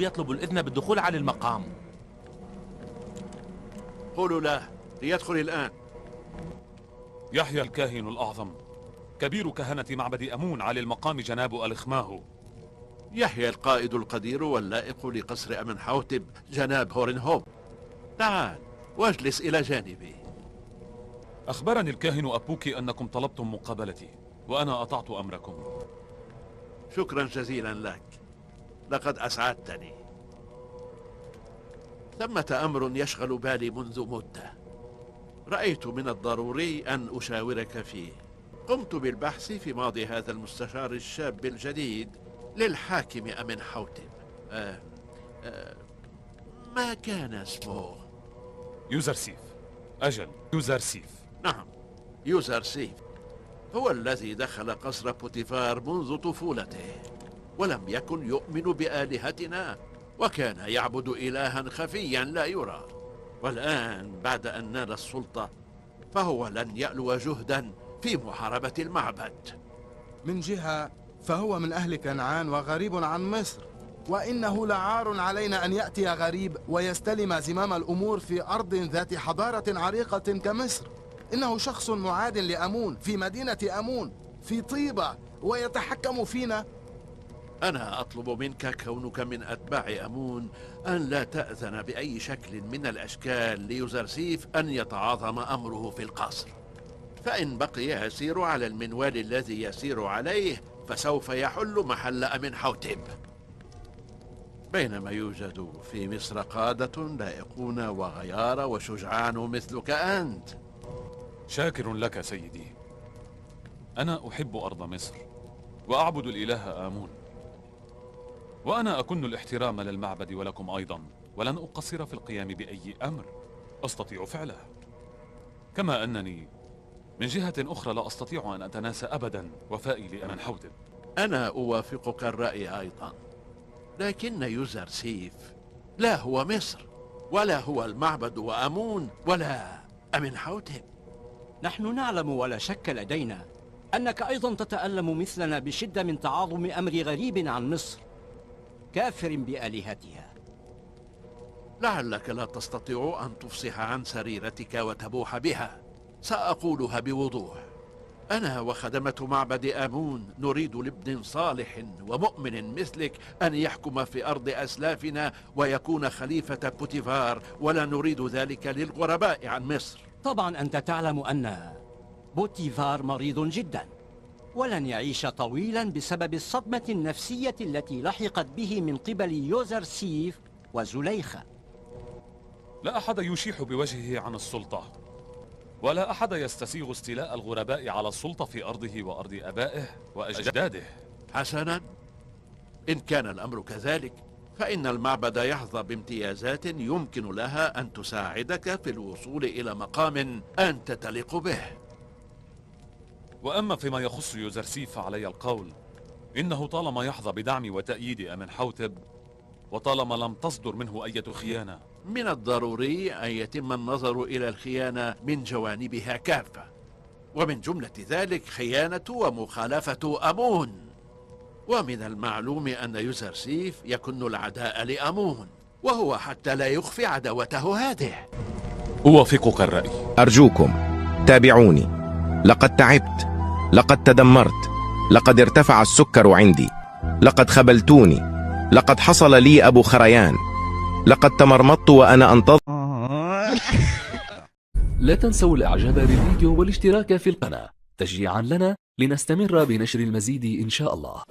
يطلب الإذن بالدخول على المقام. قولوا له ليدخل الآن. يحيى الكاهن الأعظم، كبير كهنة معبد أمون على المقام جناب الإخماهو. يحيى القائد القدير واللائق لقصر أمنحوتب جناب هورنهوب، تعال واجلس إلى جانبي. أخبرني الكاهن أبوك أنكم طلبتم مقابلتي، وأنا أطعت أمركم. شكرا جزيلا لك، لقد أسعدتني. ثمة أمر يشغل بالي منذ مدة، رأيت من الضروري أن أشاورك فيه. قمت بالبحث في ماضي هذا المستشار الشاب الجديد للحاكم أمنحوتب. ما كان اسمه؟ يوزرسيف. أجل، يوزرسيف. نعم، يوزرسيف هو الذي دخل قصر بوتيفار منذ طفولته، ولم يكن يؤمن بآلهتنا، وكان يعبد إلها خفيا لا يرى. والآن بعد أن نال السلطة فهو لن يألو جهدا في محاربة المعبد. من جهة فهو من أهل كنعان وغريب عن مصر، وإنه لعار علينا أن يأتي غريب ويستلم زمام الأمور في أرض ذات حضارة عريقة كمصر. إنه شخص معاد لأمون في مدينة أمون في طيبة، ويتحكم فينا. أنا أطلب منك كونك من أتباع أمون أن لا تأذن بأي شكل من الأشكال ليوزرسيف أن يتعاظم أمره في القصر، فإن بقي يسير على المنوال الذي يسير عليه فسوف يحل محل أمنحوتب، بينما يوجد في مصر قادة لائقون وغيار وشجعان مثلك أنت. شاكر لك سيدي. أنا أحب أرض مصر وأعبد الإله آمون، وأنا أكن الاحترام للمعبد ولكم أيضا، ولن أقصر في القيام بأي أمر أستطيع فعله، كما أنني من جهة أخرى لا أستطيع أن أتناسى أبدا وفائي لأمنحوتب. أنا أوافقك الرأي أيضا، لكن يوزرسيف لا هو مصر، ولا هو المعبد وأمون، ولا أمنحوتب. نحن نعلم ولا شك لدينا أنك أيضا تتألم مثلنا بشدة من تعاظم أمر غريب عن مصر كافر بآلهتها. لعلك لا تستطيع أن تفصح عن سريرتك وتبوح بها. سأقولها بوضوح، أنا وخدمة معبد آمون نريد لابن صالح ومؤمن مثلك أن يحكم في أرض أسلافنا ويكون خليفة بوتيفار، ولا نريد ذلك للغرباء عن مصر. طبعا أنت تعلم أن بوتيفار مريض جدا، ولن يعيش طويلا بسبب الصدمة النفسية التي لحقت به من قبل يوزرسيف وزليخة. لا أحد يشيح بوجهه عن السلطة، ولا أحد يستسيغ استيلاء الغرباء على السلطة في أرضه وأرض أبائه وأجداده. حسنا، إن كان الأمر كذلك فإن المعبد يحظى بامتيازات يمكن لها أن تساعدك في الوصول إلى مقام أنت تليق به. وأما فيما يخص يوزرسيف فعلي القول إنه طالما يحظى بدعم وتأييد أمنحوتب، وطالما لم تصدر منه أي خيانة، من الضروري أن يتم النظر إلى الخيانة من جوانبها كافة، ومن جملة ذلك خيانة ومخالفة أمون. ومن المعلوم أن يوزرسيف يكن العداء لأمون، وهو حتى لا يخفي عداوته هذه. أوافقك الرأي. أرجوكم تابعوني، لقد تعبت، لقد تدمرت، لقد ارتفع السكر عندي، لقد خبلتوني، لقد حصل لي أبو خريان، لقد تمرمطت وأنا أنتظر. لا تنسوا الإعجاب بالفيديو والاشتراك في القناة تشجيعا لنا لنستمر بنشر المزيد إن شاء الله.